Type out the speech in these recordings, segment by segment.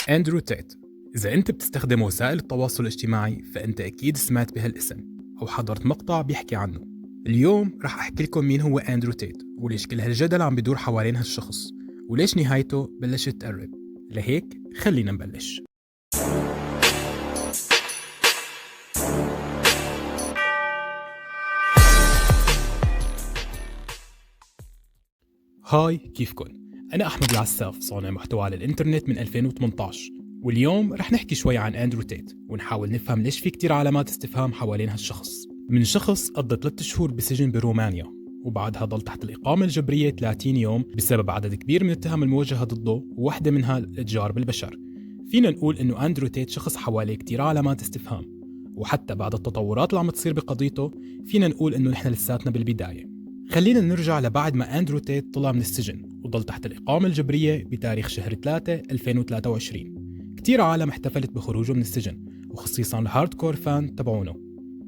أندرو تيت. إذا أنت بتستخدم وسائل التواصل الاجتماعي فأنت أكيد سمعت بهالاسم أو حضرت مقطع بيحكي عنه. اليوم رح أحكي لكم مين هو أندرو تيت وليش كل هالجدل عم بدور حوالين هالشخص وليش نهايته بلشت تقرب. لهيك خلينا نبلش. هاي، كيفكن؟ أنا أحمد العساف، صانع محتوى على الإنترنت من 2018، واليوم رح نحكي شوي عن أندرو تيت ونحاول نفهم ليش في كتير علامات استفهام حوالين هالشخص. من شخص قضى 3 شهور بسجن برومانيا وبعدها ضل تحت الإقامة الجبرية 30 يوم بسبب عدد كبير من التهم الموجهة ضده وواحدة منها الإتجار بالبشر. فينا نقول إنه أندرو تيت شخص حواليه كتير علامات استفهام، وحتى بعد التطورات اللي عم تصير بقضيته فينا نقول إنه نحن لساتنا بالبداية. خلينا نرجع لبعد ما أندرو تيت طلع من السجن وضل تحت الإقامة الجبرية بتاريخ شهر 3 2023. كتير عالم احتفلت بخروجه من السجن، وخصيصاً الهاردكور فان تبعونه،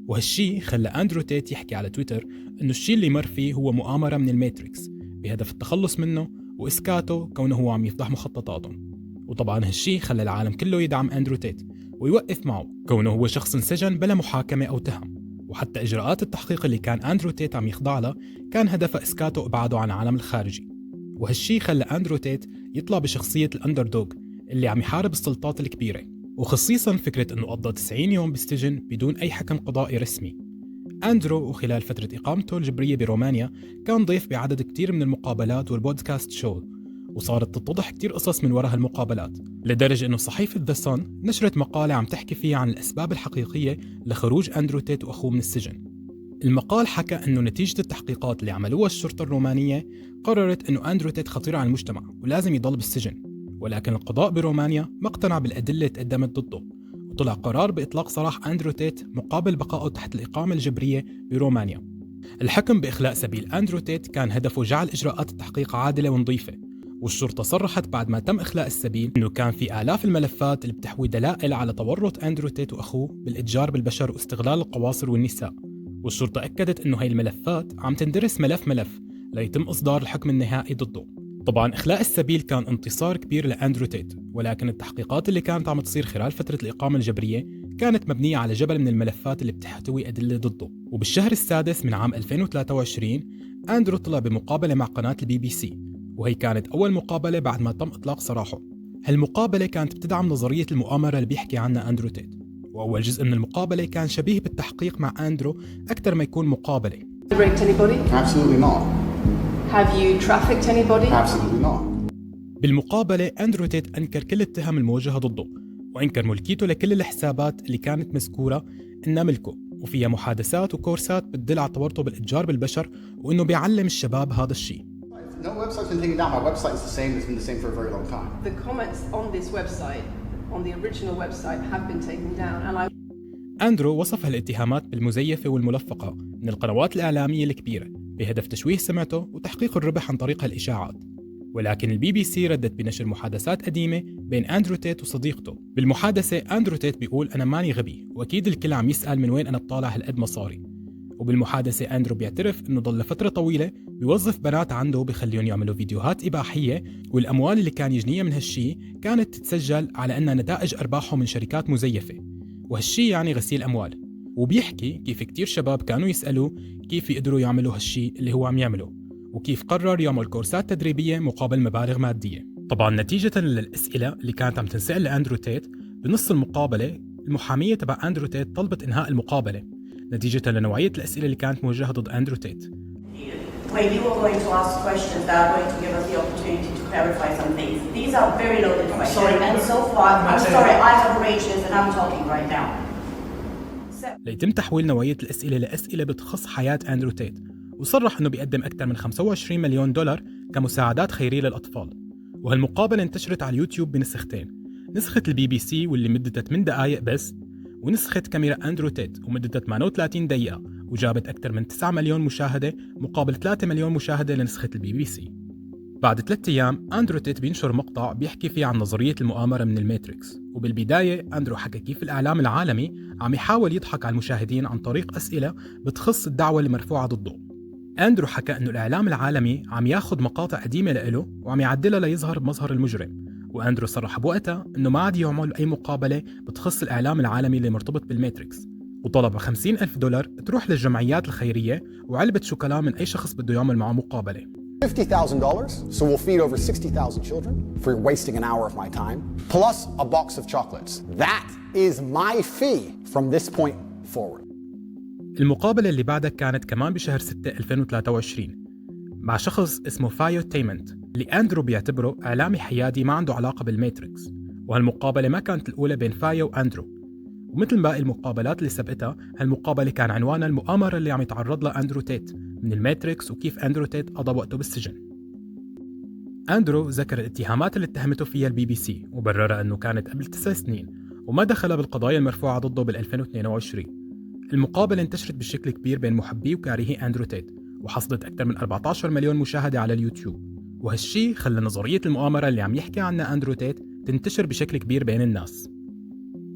وهالشي خلى أندرو تيت يحكي على تويتر إنه الشي اللي مر فيه هو مؤامرة من الماتريكس بهدف التخلص منه وإسكاته كونه هو عم يفضح مخططاتهم. وطبعاً هالشي خلى العالم كله يدعم أندرو تيت ويوقف معه كونه هو شخص انسجن بلا محاكمة أو تهم. وحتى إجراءات التحقيق اللي كان أندرو تيت عم يخضع لها كان هدفها إسكاته وإبعاده عن العالم الخارجي. وهالشي خلى أندرو تيت يطلع بشخصية الأندردوغ اللي عم يحارب السلطات الكبيرة، وخصيصاً فكرة أنه قضى 90 يوم بالسجن بدون أي حكم قضائي رسمي. أندرو وخلال فترة إقامته الجبرية برومانيا كان ضيف بعدد كتير من المقابلات والبودكاست شو، وصارت تتضح كتير قصص من وراء هالمقابلات، لدرجة أنه صحيفة The Sun نشرت مقالة عم تحكي فيها عن الأسباب الحقيقية لخروج أندرو تيت وأخوه من السجن. المقال حكى أنه نتيجة التحقيقات اللي عملوها الشرطة الرومانية قررت أنه أندرو تيت خطير على المجتمع ولازم يضل بالسجن، ولكن القضاء برومانيا ما اقتنع بالأدلة اللي تقدمت ضده، وطلع قرار بإطلاق سراح أندرو تيت مقابل بقائه تحت الإقامة الجبرية برومانيا. الحكم بإخلاء سبيل أندرو تيت كان هدفه جعل إجراءات التحقيق عادلة ونظيفة، والشرطة صرحت بعد ما تم إخلاء السبيل أنه كان في آلاف الملفات اللي بتحوي دلائل على تورط أندرو تيت وأخوه بالإتجار بالبشر واستغلال القواصر والنساء. والشرطة أكدت أنه هاي الملفات عم تندرس ملف ليتم إصدار الحكم النهائي ضده. طبعاً إخلاء السبيل كان انتصار كبير لأندرو تيت، ولكن التحقيقات اللي كانت عم تصير خلال فترة الإقامة الجبرية كانت مبنية على جبل من الملفات اللي بتحتوي أدلة ضده. وبالشهر السادس من عام 2023 أندرو طلع بمقابلة مع قناة BBC، وهي كانت أول مقابلة بعد ما تم إطلاق سراحه. هالمقابلة كانت بتدعم نظرية المؤامرة اللي بيحكي عنها أندرو تيت، وأول جزء من المقابلة كان شبيه بالتحقيق مع أندرو أكثر ما يكون مقابلة. Raped anybody? Absolutely not. Have you trafficked anybody? Absolutely not. بالمقابلة أندرو تيت أنكر كل التهم الموجهة ضده، وأنكر ملكيته لكل الحسابات اللي كانت مذكورة إنها ملكه وفيها محادثات وكورسات بتدل على تورطه بالإتجار بالبشر وإنه بيعلم الشباب هذا الشيء. No website's been taken down. My website is the same. It's been the same for a very long time. The comments on this website, on the original website, have been taken down, and I. أندرو وصف هالاتهامات بالمزيفة والملفقة من القنوات الإعلامية الكبيرة بهدف تشويه سمعته وتحقيق الربح عن طريق هالإشاعات. ولكن BBC ردت بنشر محادثات قديمة بين أندرو تيت وصديقته. بالمحادثة أندرو تيت بيقول أنا ماني غبي وأكيد الكل عم يسأل من وين أنا بطالع هالقد مصاري. وبالمحادثة أندرو بيعترف إنه ضل لفترة طويلة بيوظف بنات عنده بخليهم يعملوا فيديوهات إباحية، والأموال اللي كان يجنيها من هالشي كانت تتسجل على أنها نتائج أرباحه من شركات مزيفة، وهالشي يعني غسيل أموال. وبيحكي كيف كتير شباب كانوا يسألوا كيف يقدروا يعملوا هالشي اللي هو عم يعمله، وكيف قرر يعمل كورسات تدريبية مقابل مبالغ مادية. طبعا نتيجة للأسئلة اللي كانت عم تنسأل لأندرو تيت بنص المقابلة، المحامية تبع أندرو تيت طلبت إنهاء المقابلة نتيجة لنوعية الأسئلة اللي كانت موجهة ضد أندرو تيت. Where you are going to ask questions that are going to give us the opportunity to clarify some things. These are very loaded questions. Sorry. And so far, I'm sorry, I have arranged this and I'm talking right now. ليتم تحويل نوعية الأسئلة لأسئلة بتخص حياة أندرو تيت، وصرح إنه بيقدم أكثر من 25 مليون دولار كمساعدات خيرية للأطفال. وهالمقابلة انتشرت على اليوتيوب بنسختين، نسخة BBC واللي مدتها 8 دقائق بس، ونسخة كاميرا أندرو تيت ومدتها 38 دقيقة وجابت أكثر من 9 مليون مشاهدة مقابل 3 مليون مشاهدة لنسخة BBC. بعد 3 أيام أندرو تيت بينشر مقطع بيحكي فيه عن نظرية المؤامرة من الماتريكس. وبالبداية أندرو حكى كيف الإعلام العالمي عم يحاول يضحك على المشاهدين عن طريق أسئلة بتخص الدعوة اللي مرفوعة ضده. أندرو حكى أنه الإعلام العالمي عم ياخد مقاطع قديمة لإله وعم يعدلها ليظهر بمظهر المجرم، وأندرو صرح بوقتها إنه ما عاد يعمل أي مقابلة بتخص الإعلام العالمي اللي مرتبط بالماتريكس، وطلب $50,000 تروح للجمعيات الخيرية وعلبة شوكولا من أي شخص بده يعمل معه مقابلة. $50,000, so we'll feed over 60,000 children for wasting an hour of my time, plus a box of chocolates. That is my fee from this point forward. المقابلة اللي بعدها كانت كمان بشهر 6 2023 مع شخص اسمه فايو تيمنت اللي أندرو بيعتبره إعلامي حيادي ما عنده علاقة بالماتريكس، وهالمقابلة ما كانت الأولى بين فايو وأندرو، ومثل باقي المقابلات اللي سبقتها هالمقابلة كان عنوانها المؤامرة اللي عم يتعرض لها أندرو تيت من الماتريكس وكيف أندرو تيت قضى وقته بالسجن. أندرو ذكر الاتهامات اللي اتهمته فيها البي بي سي وبررها أنه كانت قبل 9 سنين وما دخل بالقضايا المرفوعة ضده بال2022. المقابلة انتشرت بشكل كبير بين محبي وكارهي أندرو تيت وحصلت أكثر من 14 مليون مشاهدة على اليوتيوب، وهالشي خلى نظرية المؤامرة اللي عم يحكي عنها أندرو تيت تنتشر بشكل كبير بين الناس.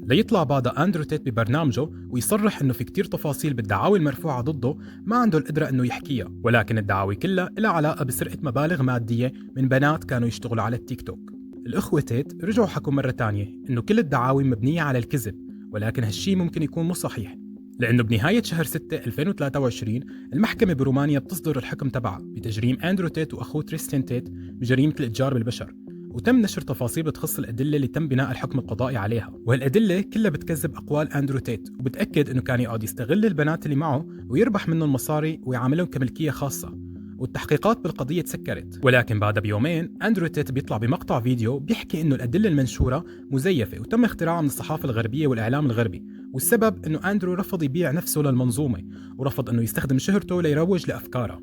ليطلع بعدها أندرو تيت ببرنامجه ويصرح إنه في كتير تفاصيل بالدعاوي المرفوعة ضده ما عنده القدرة إنه يحكيها، ولكن الدعاوي كلها لها علاقة بسرقة مبالغ مادية من بنات كانوا يشتغلوا على التيك توك. الأخوة تيت رجعوا حكوا مرة تانية إنه كل الدعاوي مبنية على الكذب، ولكن هالشي ممكن يكون مو صحيح، لأنه بنهاية شهر 6 2023 المحكمة برومانيا بتصدر الحكم تبعها بتجريم أندرو تيت وأخوه تريستيان تيت بجريمة الإتجار بالبشر، وتم نشر تفاصيل بتخص الأدلة اللي تم بناء الحكم القضائي عليها، وهالأدلة كلها بتكذب أقوال أندرو تيت وبتأكد إنه كان يقعد يستغل البنات اللي معه ويربح منهم مصاري ويعاملهم كملكية خاصة. والتحقيقات بالقضية تسكرت، ولكن بعد بيومين أندرو تيت بيطلع بمقطع فيديو بيحكي إنه الأدلة المنشورة مزيفة وتم اختراعها من الصحافة الغربية والإعلام الغربي، والسبب إنه أندرو رفض يبيع نفسه للمنظومة ورفض إنه يستخدم شهرته ليروج لأفكاره.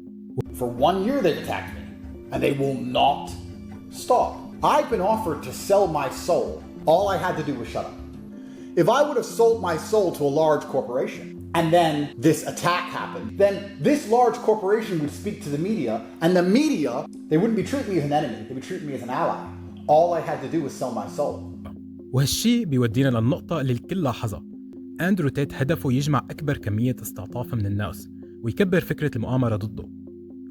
For 1 year they've attacked me, and they will not stop. I've been offered to sell my soul. All I had to do was shut up. If I would have sold my soul to a large corporation, and then this attack happened, then this large corporation would speak to the media, and the media, they wouldn't be treating me as an enemy, they would treat me as an ally. All I had to do was sell my soul. وهالشي بيودينا للنقطة اللي الكل لاحظها. أندرو تيت هدفه يجمع أكبر كمية استعطاف من الناس ويكبر فكرة المؤامرة ضده،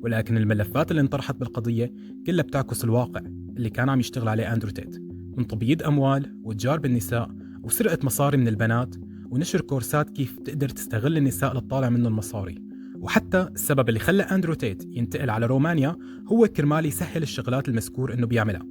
ولكن الملفات اللي انطرحت بالقضية كلها بتعكس الواقع اللي كان عم يشتغل عليه أندرو تيت من تبييض أموال واتجار بالنساء وسرقة مصاري من البنات ونشر كورسات كيف تقدر تستغل النساء لتطالع منه المصاري. وحتى السبب اللي خلى أندرو تيت ينتقل على رومانيا هو كرمال يسهل الشغلات المذكور إنه بيعملها.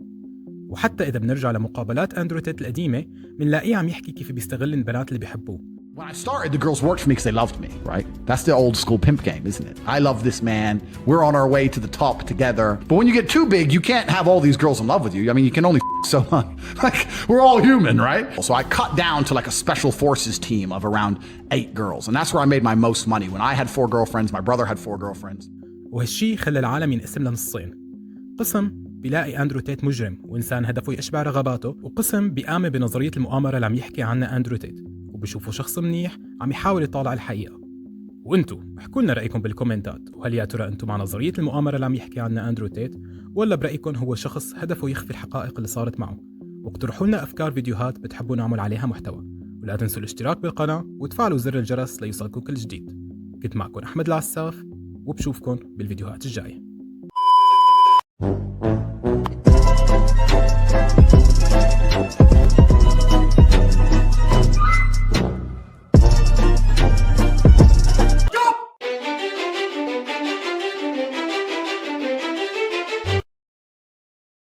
وحتى إذا بنرجع لمقابلات أندرو تيت القديمة بنلاقيه عم يحكي كيف بيستغل البنات اللي بيحبوه. When I started, the girls worked for me because they loved me, right? That's the old school pimp game, isn't it? I love this man. We're on our way to the top together. But when you get too big, you can't have all these girls in love with you. I mean, you can only so much. Like, we're all human, right? So I cut down to like a special forces team of around 8 girls. And that's where I made my most money. When I had 4 girlfriends, my brother had 4 girlfriends. وهالشي خلى العالم ينقسم لنصين. قسم بيلاقي أندرو تيت مجرم وإنسان هدفه يشبع رغباته، وقسم بيآمن بنظرية المؤامرة اللي عم يحكي عنها أندرو تيت وبيشوفوا شخص منيح عم يحاول يطالع الحقيقة. وانتو احكوا لنا رأيكم بالكومنتات، وهل يا ترى انتو مع نظرية المؤامرة اللي عم يحكي عنها أندرو تيت، ولا برأيكم هو شخص هدفه يخفي الحقائق اللي صارت معه؟ واقترحوا لنا أفكار فيديوهات بتحبوا نعمل عليها محتوى، ولا تنسوا الاشتراك بالقناة وتفعلوا زر الجرس ليوصلكم كل جديد. كنت معكم أحمد العساف وبشوفكم بالفيديوهات الجاية.